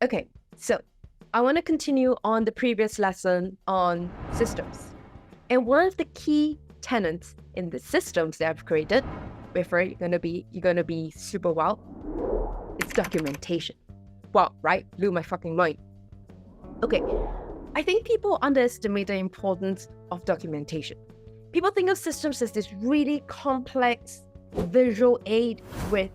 Okay, so I want to continue on the previous lesson on systems. And one of the key tenets in the systems that I've created, before you're gonna be super wow, it's documentation. Wow, right? Blew my fucking mind. Okay, I think people underestimate the importance of documentation. People think of systems as this really complex visual aid with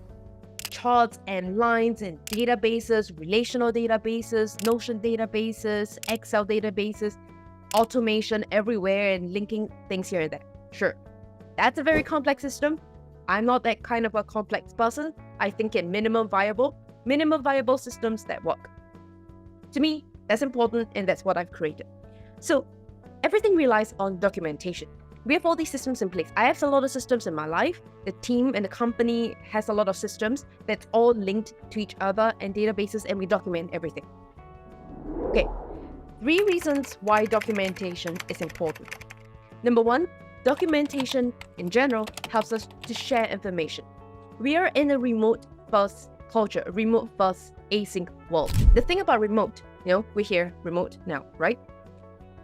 charts and lines and databases, relational databases, Notion databases, Excel databases, automation everywhere and linking things here and there. Sure, that's a very complex system. I'm not that kind of a complex person. I think in minimum viable systems that work. To me, that's important and that's what I've created. So everything relies on documentation. We have all these systems in place. I have a lot of systems in my life. The team and the company has a lot of systems that's all linked to each other and databases, and we document everything. Okay, 3 reasons why documentation is important. Number 1, documentation in general helps us to share information. We are in a remote-first culture, a remote-first async world. The thing about remote, we're here remote now, right?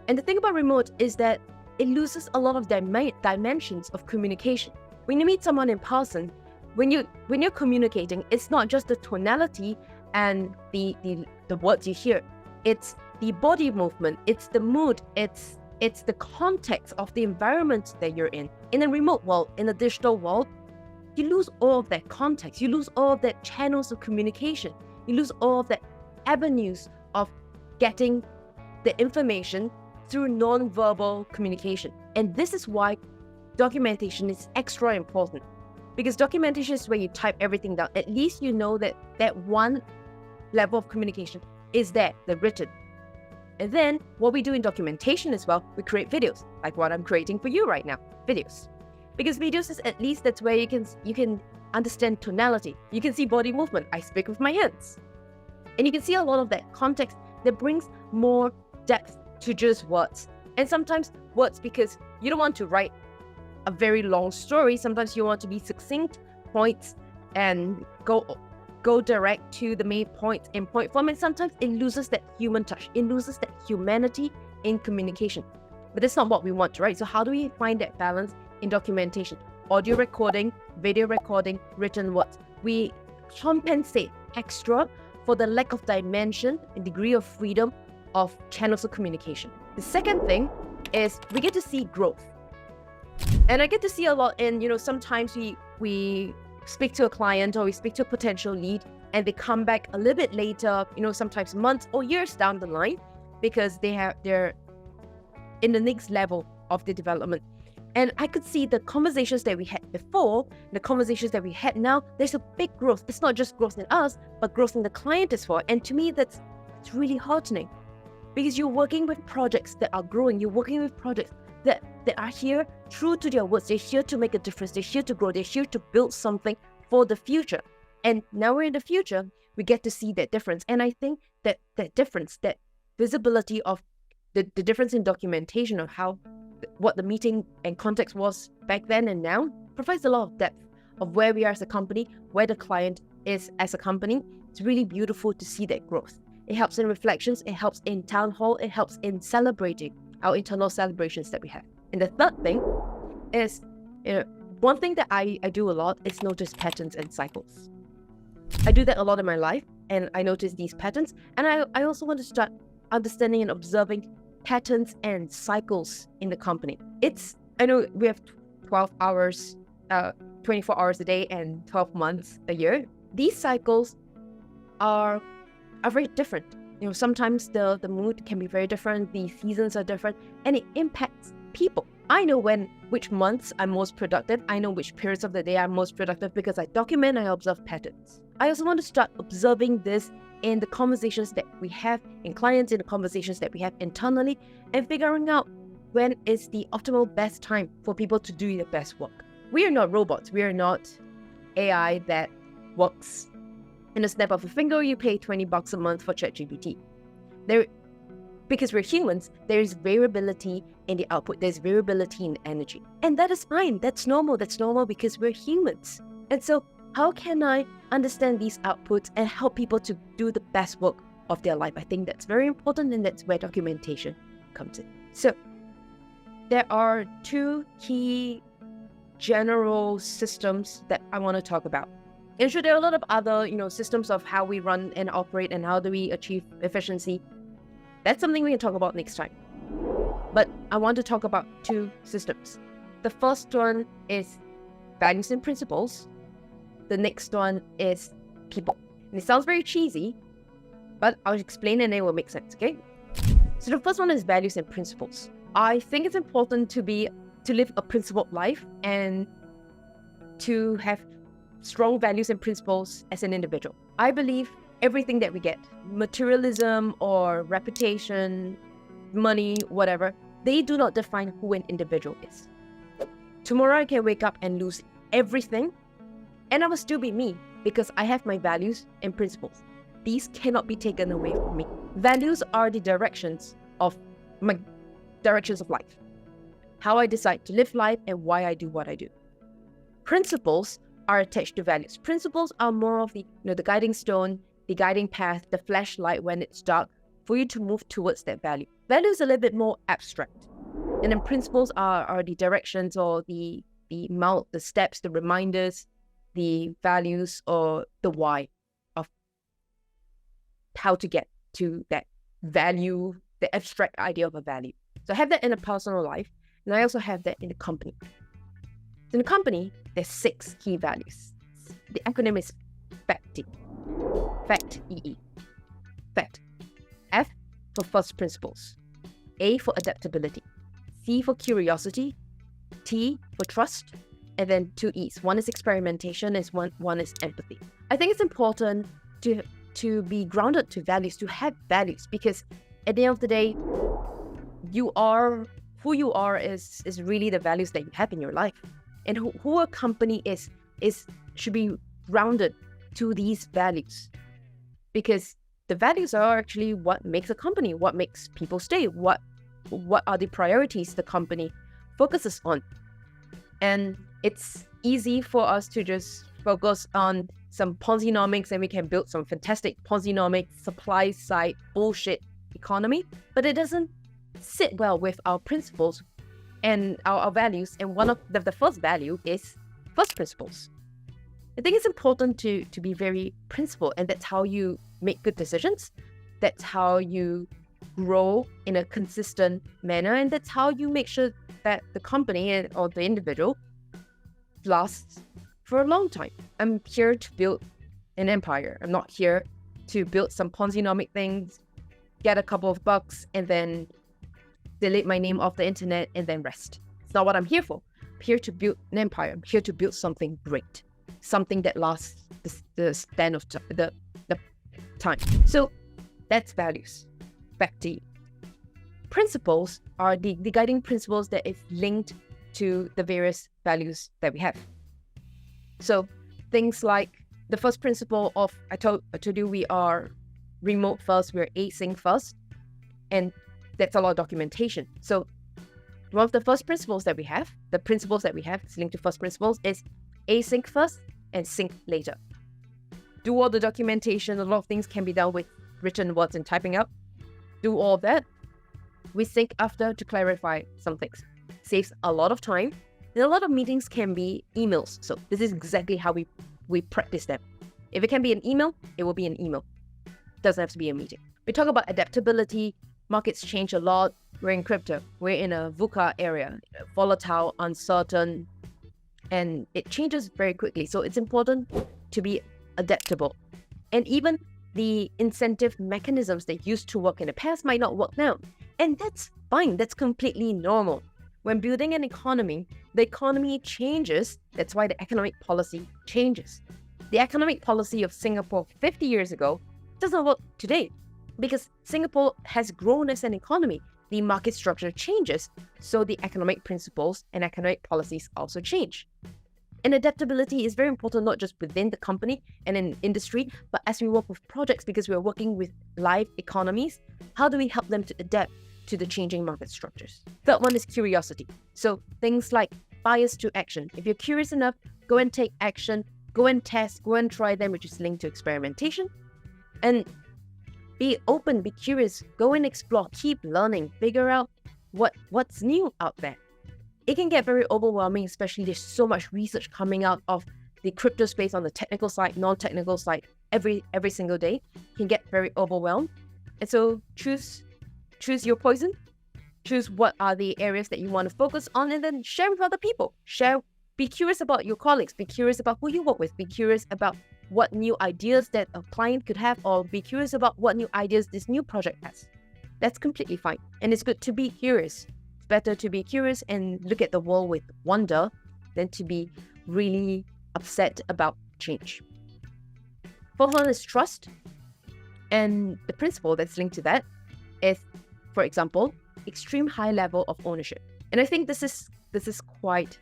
And the thing about remote is that it loses a lot of dimensions of communication. When you meet someone in person, when you're communicating, it's not just the tonality and the words you hear. It's the body movement, it's the mood, it's the context of the environment that you're in. In a remote world, in a digital world, you lose all of that context. You lose all of that channels of communication. You lose all of that avenues of getting the information through non-verbal communication. And this is why documentation is extra important, because documentation is where you type everything down. At least you know that that one level of communication is there, the written. And then what we do in documentation as well, we create videos, like what I'm creating for you right now, videos. Because videos is at least that's where you can understand tonality. You can see body movement. I speak with my hands. And you can see a lot of that context that brings more depth to just words. And sometimes words, because you don't want to write a very long story. Sometimes you want to be succinct points and go direct to the main point in point form. And sometimes it loses that human touch. It loses that humanity in communication. But that's not what we want, right? So how do we find that balance in documentation? Audio recording, video recording, written words. We compensate extra for the lack of dimension and degree of freedom of channels of communication. The second thing is we get to see growth. And I get to see a lot in, sometimes we speak to a client or we speak to a potential lead and they come back a little bit later, sometimes months or years down the line, because they're in the next level of the development. And I could see the conversations that we had before, the conversations that we had now, there's a big growth. It's not just growth in us, but growth in the client as well. And to me, it's really heartening, because you're working with projects that are growing. You're working with projects that are here true to their words. They're here to make a difference. They're here to grow. They're here to build something for the future. And now we're in the future, we get to see that difference. And I think that difference, that visibility of the difference in documentation of what the meeting and context was back then and now provides a lot of depth of where we are as a company, where the client is as a company. It's really beautiful to see that growth. It helps in reflections, it helps in town hall, it helps in celebrating our internal celebrations that we have. And the third thing is, one thing that I do a lot is notice patterns and cycles. I do that a lot in my life, and I notice these patterns. And I also want to start understanding and observing patterns and cycles in the company. I know we have 12 hours, 24 hours a day and 12 months a year. These cycles are very different. Sometimes the mood can be very different, the seasons are different, and it impacts people. I know which months I'm most productive. I know which periods of the day I'm most productive because I document, I observe patterns. I also want to start observing this in the conversations that we have in clients, in the conversations that we have internally, and figuring out when is the optimal best time for people to do their best work. We are not robots. We are not AI that works in a snap of a finger. You pay $20 a month for ChatGPT. Because we're humans, there is variability in the output. There's variability in energy. And that is fine. That's normal. That's normal because we're humans. And so how can I understand these outputs and help people to do the best work of their life. I think that's very important, and that's where documentation comes in. So there are two key general systems that I want to talk about. And sure, there are a lot of other, systems of how we run and operate and how do we achieve efficiency. That's something we can talk about next time. But I want to talk about two systems. The first one is values and principles. The next one is people. And it sounds very cheesy, but I'll explain and it will make sense, okay? So the first one is values and principles. I think it's important to live a principled life and to have strong values and principles as an individual. I believe everything that we get, materialism or reputation, money, whatever, they do not define who an individual is. Tomorrow I can wake up and lose everything, and I will still be me because I have my values and principles. These cannot be taken away from me. Values are the directions of life. How I decide to live life and why I do what I do. Principles are attached to values. Principles are more of the guiding stone, the guiding path, the flashlight when it's dark for you to move towards that value. Value is a little bit more abstract. And then principles are the directions or the steps, the reminders, the values or the why of how to get to that value, the abstract idea of a value. So I have that in a personal life, and I also have that in the company. So in the company, there's 6 key values. The acronym is FACT-E. FACT-E-E. FACT. F for first principles. A for adaptability. C for curiosity. T for trust. And then 2 E's. One is experimentation, and one is empathy. I think it's important to be grounded to values, to have values, because at the end of the day, who you are is really the values that you have in your life. And who a company is should be grounded to these values. Because the values are actually what makes a company, what makes people stay, what are the priorities the company focuses on. And it's easy for us to just focus on some Ponzi-nomics and we can build some fantastic Ponzi-nomics supply side bullshit economy, but it doesn't sit well with our principles and our values. And one of the first value is first principles. I think it's important to be very principled, and that's how you make good decisions. That's how you grow in a consistent manner, and that's how you make sure that the company or the individual lasts for a long time. I'm here to build an empire. I'm not here to build some Ponzi-nomic things, get a couple of bucks, and then delete my name off the internet and then rest. It's not what I'm here for. I'm here to build an empire. I'm here to build something great, something that lasts the span of the time. So that's values. Back to you. Principles are the guiding principles that is linked to the various values that we have. So things like the first principle of, I told you we are remote first, we're async first, and that's a lot of documentation. So one of the first principles that we have, the principles that we have is linked to first principles, is async first and sync later. Do all the documentation. A lot of things can be done with written words and typing up. Do all that. We sync after to clarify some things. Saves a lot of time. And a lot of meetings can be emails. So this is exactly how we practice them. If it can be an email, it will be an email. It doesn't have to be a meeting. We talk about adaptability. Markets change a lot. We're in crypto. We're in a VUCA area, volatile, uncertain, and it changes very quickly. So it's important to be adaptable. And even the incentive mechanisms that used to work in the past might not work now. And that's fine. That's completely normal. When building an economy, the economy changes. That's why the economic policy changes. The economic policy of Singapore 50 years ago doesn't work today because Singapore has grown as an economy. The market structure changes, so the economic principles and economic policies also change. And adaptability is very important, not just within the company and in industry, but as we work with projects, because we're working with live economies, how do we help them to adapt to the changing market structures? Third one is curiosity. So things like bias to action. If you're curious enough, go and take action, go and test, go and try them, which is linked to experimentation. And Be open, be curious, go and explore, keep learning, figure out what's new out there. It can get very overwhelming, especially there's so much research coming out of the crypto space on the technical side, non-technical side, every single day. It can get very overwhelmed. And so choose your poison, choose what are the areas that you want to focus on, and then share with other people. Be curious about your colleagues, be curious about who you work with, be curious about what new ideas that a client could have, or be curious about what new ideas this new project has. That's completely fine. And it's good to be curious. It's better to be curious and look at the world with wonder than to be really upset about change. Fourth one is trust. And the principle that's linked to that is, for example, extreme high level of ownership. And I think this is quite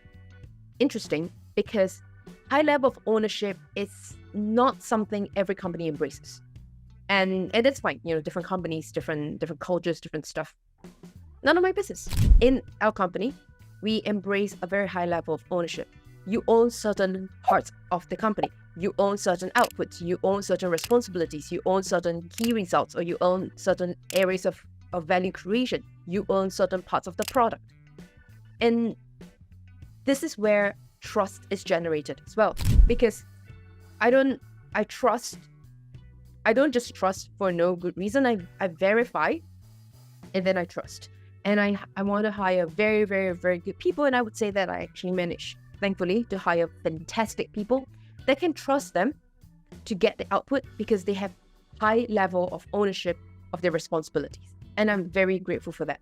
interesting because high level of ownership is not something every company embraces. And it's fine, different companies, different cultures, different stuff. None of my business. In our company, we embrace a very high level of ownership. You own certain parts of the company. You own certain outputs. You own certain responsibilities. You own certain key results, or you own certain areas of value creation. You own certain parts of the product. And this is where trust is generated as well. Because I don't just trust for no good reason. I verify and then I trust. And I want to hire very, very, very good people. And I would say that I actually managed, thankfully, to hire fantastic people that can trust them to get the output because they have high level of ownership of their responsibilities. And I'm very grateful for that.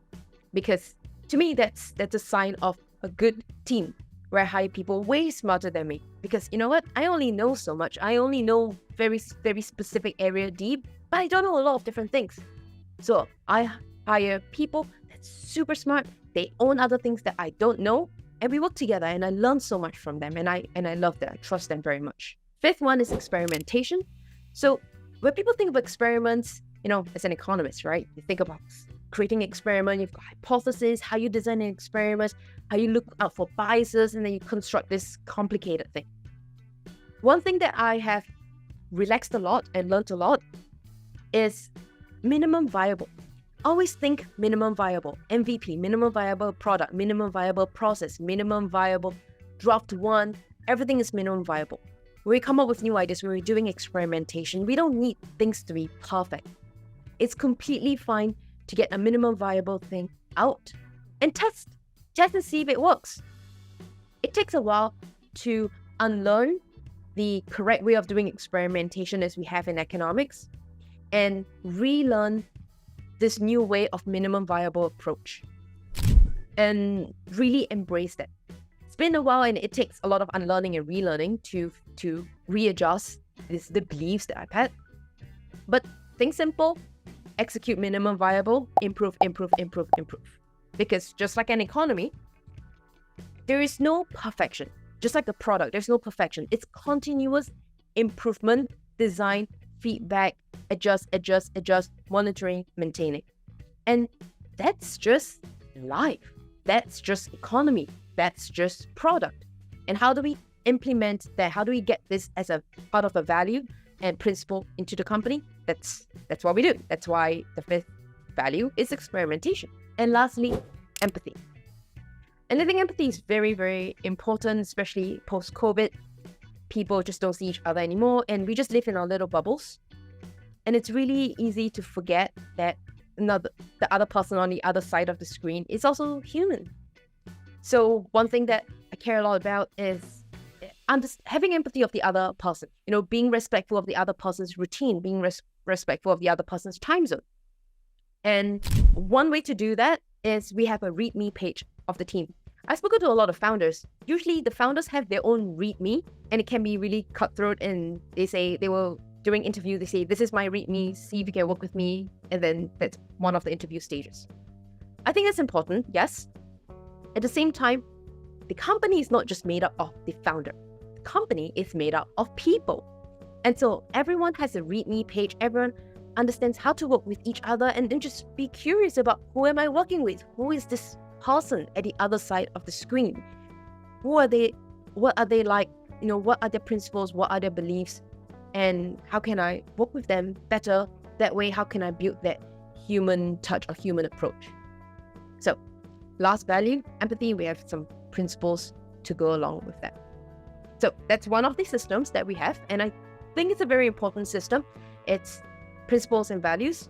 Because to me, that's a sign of a good team where I hire people way smarter than me. Because you know what? I only know so much. I only know very, very specific area deep, but I don't know a lot of different things. So I hire people that's super smart. They own other things that I don't know. And we work together and I learn so much from them. And I love that. I trust them very much. Fifth one is experimentation. So when people think of experiments, as an economist, right? You think about creating an experiment, you've got hypothesis, how you design an experiment, how you look out for biases, and then you construct this complicated thing. One thing that I have relaxed a lot and learned a lot is minimum viable. Always think minimum viable, MVP, minimum viable product, minimum viable process, minimum viable draft one, everything is minimum viable. When we come up with new ideas, when we're doing experimentation, we don't need things to be perfect. It's completely fine to get a minimum viable thing out and test and see if it works. It takes a while to unlearn the correct way of doing experimentation as we have in economics and relearn this new way of minimum viable approach and really embrace that. It's been a while and it takes a lot of unlearning and relearning to readjust the beliefs that I've had. But think simple, execute minimum viable, improve. Because just like an economy, there is no perfection. Just like a product, there's no perfection. It's continuous improvement, design, feedback, adjust, monitoring, maintaining. And that's just life. That's just economy. That's just product. And how do we implement that? How do we get this as a part of a value and principle into the company? That's what we do. That's why the fifth value is experimentation. And lastly, empathy. And I think empathy is very, very important, especially post-COVID. People just don't see each other anymore, and we just live in our little bubbles. And it's really easy to forget that the other person on the other side of the screen is also human. So one thing that I care a lot about is having empathy of the other person, being respectful of the other person's routine, being respectful of the other person's time zone. And one way to do that is we have a README page of the team. I've spoken to a lot of founders. Usually the founders have their own README, and it can be really cutthroat, and during interview, they say, this is my README, see if you can work with me. And then that's one of the interview stages. I think that's important, yes. At the same time, the company is not just made up of the founder. The company is made up of people. And so everyone has a README page. Everyone understands how to work with each other, and then just be curious about who am I working with? Who is this person at the other side of the screen? Who are they? What are they like? What are their principles? What are their beliefs? And how can I work with them better that way, how can I build that human touch or human approach? So last value, empathy, we have some principles to go along with that. So that's one of the systems that we have, and I think it's a very important system. It's principles and values.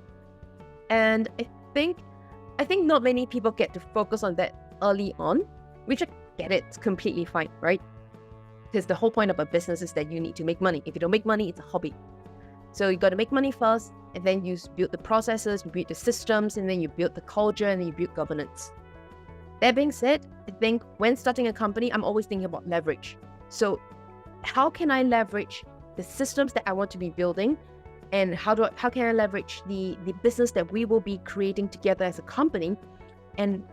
And I think not many people get to focus on that early on, which I get it, it's completely fine, right? Because the whole point of a business is that you need to make money. If you don't make money, it's a hobby. So you got to make money first, and then you build the processes, you build the systems, and then you build the culture, and then you build governance. That being said, I think when starting a company, I'm always thinking about leverage. So how can I leverage the systems that I want to be building, and how can I leverage the business that we will be creating together as a company, and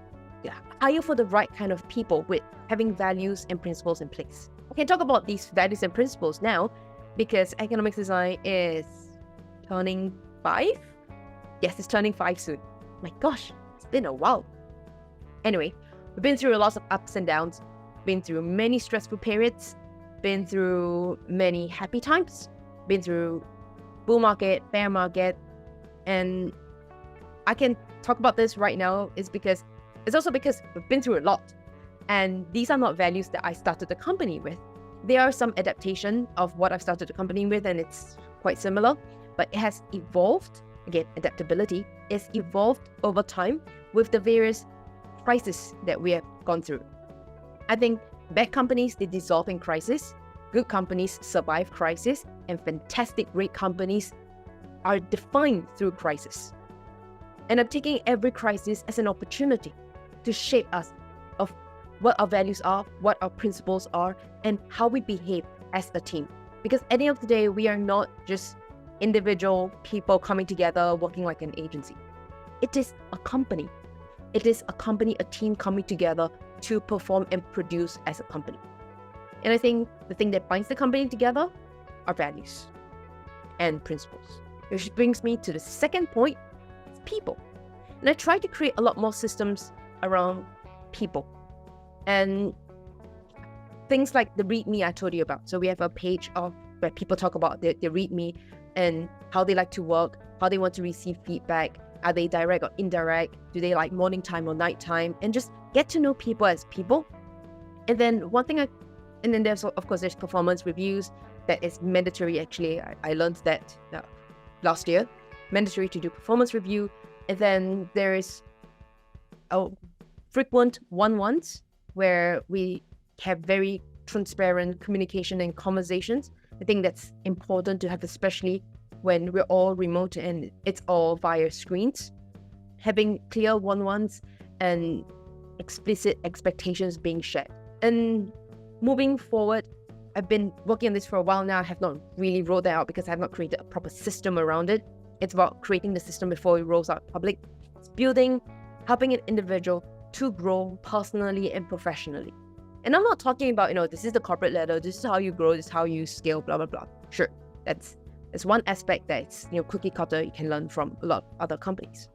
hire for the right kind of people with having values and principles in place. I can talk about these values and principles now because economics design is turning 5. Yes, it's turning 5 soon. My gosh, it's been a while. Anyway, we've been through a lot of ups and downs, been through many stressful periods, been through many happy times, been through bull market, bear market, and I can talk about this right now is because it's also because we've been through a lot. And these are not values that I started the company with. There are some adaptation of what I've started the company with, and it's quite similar, but it has evolved. Again, adaptability is evolved over time with the various crises that we have gone through. I think bad companies, they dissolve in crisis. Good companies survive crisis, and fantastic, great companies are defined through crisis. And I'm taking every crisis as an opportunity to shape us of what our values are, what our principles are, and how we behave as a team. Because at the end of the day, we are not just individual people coming together, working like an agency. It is a company. It is a company, a team coming together to perform and produce as a company. And I think the thing that binds the company together are values and principles. Which brings me to the second point, people. And I try to create a lot more systems around people. And things like the README I told you about. So we have a page where people talk about their README and how they like to work, how they want to receive feedback. Are they direct or indirect? Do they like morning time or night time? And just get to know people as people. And then and then there's, of course, there's performance reviews that is mandatory. Actually, I learned that last year, mandatory to do performance review. And then there is frequent one-ones where we have very transparent communication and conversations. I think that's important to have, especially when we're all remote and it's all via screens. Having clear one-ones and explicit expectations being shared. And moving forward, I've been working on this for a while now. I have not really rolled that out because I have not created a proper system around it. It's about creating the system before it rolls out public. It's helping an individual to grow personally and professionally. And I'm not talking about, this is the corporate ladder, this is how you grow, this is how you scale, blah, blah, blah. Sure, that's one aspect that's, cookie cutter you can learn from a lot of other companies.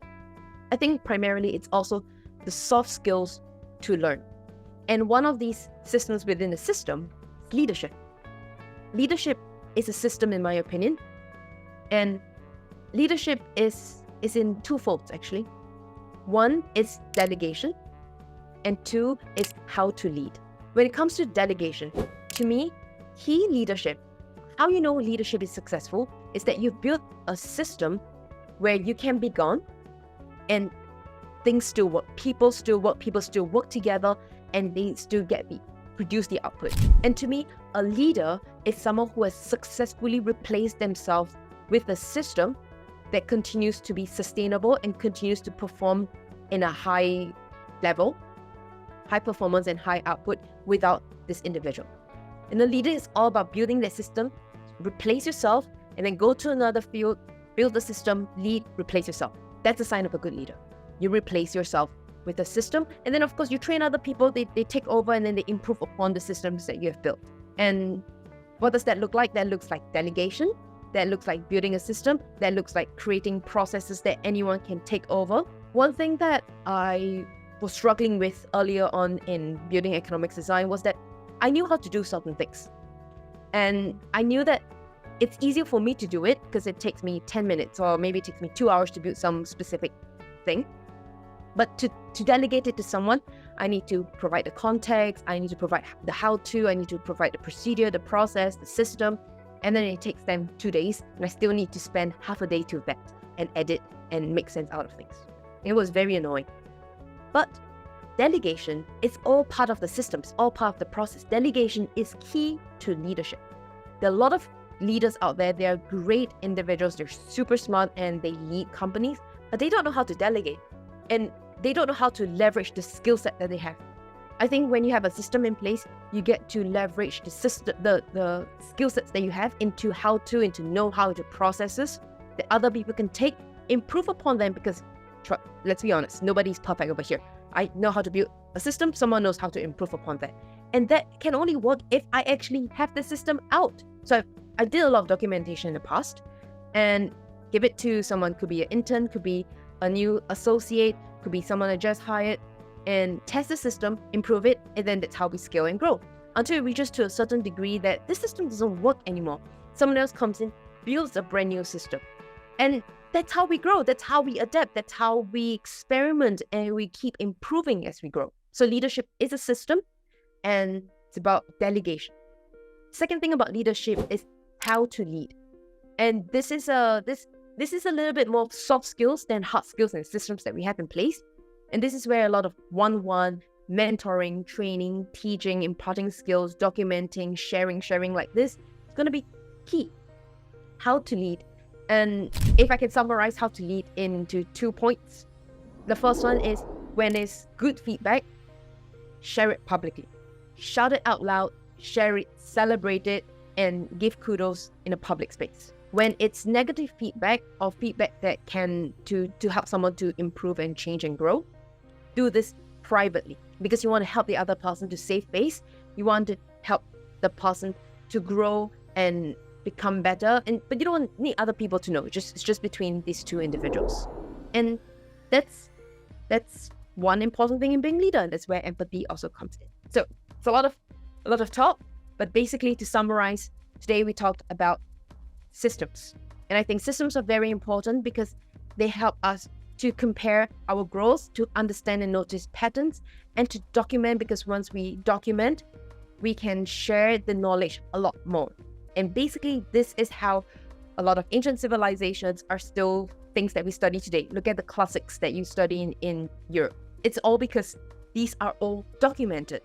I think primarily it's also the soft skills to learn. And one of these systems within the system is leadership. Leadership is a system, in my opinion. And leadership is in two folds, actually. One is delegation, and two is how to lead. When it comes to delegation, to me, key leadership, how you know leadership is successful is that you've built a system where you can be gone and things still work, people still work together, and they still produce the output. And to me, a leader is someone who has successfully replaced themselves with a system that continues to be sustainable and continues to perform in a high level, high performance and high output without this individual. And a leader is all about building that system, replace yourself, and then go to another field, build the system, lead, replace yourself. That's a sign of a good leader. You replace yourself with a system, and then of course you train other people, they take over, and then they improve upon the systems that you have built. And what does that look like? That looks like delegation, that looks like building a system, that looks like creating processes that anyone can take over. One thing that I was struggling with earlier on in building economics design was that I knew how to do certain things. And I knew that it's easier for me to do it because it takes me 10 minutes or maybe it takes me 2 hours to build some specific thing. But to delegate it to someone, I need to provide the context, I need to provide the how-to, I need to provide the procedure, the process, the system, and then it takes them 2 days, and I still need to spend half a day to vet and edit and make sense out of things. It was very annoying. But delegation is all part of the systems, all part of the process. Delegation is key to leadership. There are a lot of leaders out there, they are great individuals, they're super smart and they lead companies, but they don't know how to delegate. And they don't know how to leverage the skill set that they have. I think when you have a system in place, you get to leverage the system, the skill sets that you have into how-to, into know-how, into processes that other people can take, improve upon them, because let's be honest, nobody's perfect over here. I know how to build a system, someone knows how to improve upon that. And that can only work if I actually have the system out. So I did a lot of documentation in the past and give it to someone, could be an intern, could be a new associate, could be someone I just hired, and test the system, improve it, and then that's how we scale and grow. Until it reaches to a certain degree that this system doesn't work anymore. Someone else comes in, builds a brand new system. And that's how we grow, that's how we adapt, that's how we experiment, and we keep improving as we grow. So leadership is a system, and it's about delegation. Second thing about leadership is how to lead. And this is a little bit more soft skills than hard skills and systems that we have in place. And this is where a lot of one-on-one mentoring, training, teaching, imparting skills, documenting, sharing like this is going to be key. How to lead. And if I can summarize how to lead into 2 points. The first one is when it's good feedback, share it publicly. Shout it out loud, share it, celebrate it, and give kudos in a public space. When it's negative feedback or feedback that can to help someone to improve and change and grow, do this privately because you want to help the other person to save face. You want to help the person to grow and become better, but you don't need other people to know. It's just between these two individuals, and that's one important thing in being leader. And that's where empathy also comes in. So it's a lot of talk, but basically to summarize, today we talked about systems. And I think systems are very important because they help us to compare our growth, to understand and notice patterns, and to document, because once we document, we can share the knowledge a lot more. And basically, this is how a lot of ancient civilizations are still things that we study today. Look at the classics that you study in Europe. It's all because these are all documented.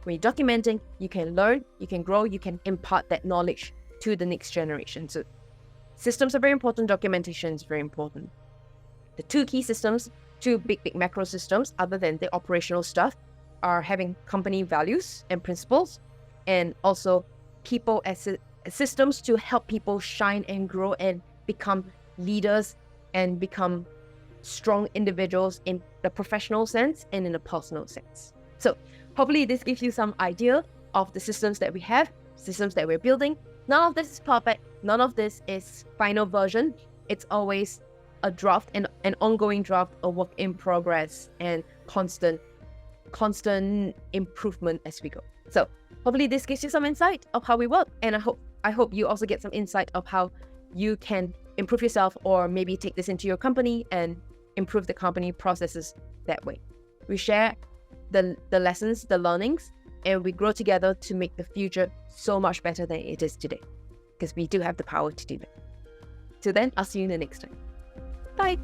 When you're documenting, you can learn, you can grow, you can impart that knowledge to the next generation. So systems are very important, documentation is very important. The two key systems, two big macro systems, other than the operational stuff, are having company values and principles, and also people as systems to help people shine and grow and become leaders and become strong individuals in the professional sense and in the personal sense. So hopefully this gives you some idea of the systems that we have, systems that we're building. None of this is perfect. None of this is final version. It's always a draft and an ongoing draft, a work in progress, and constant improvement as we go. So hopefully this gives you some insight of how we work, and I hope you also get some insight of how you can improve yourself, or maybe take this into your company and improve the company processes that way. We share the lessons, the learnings, and we grow together to make the future so much better than it is today, because we do have the power to do that. Till then, I'll see you in the next time. Bye.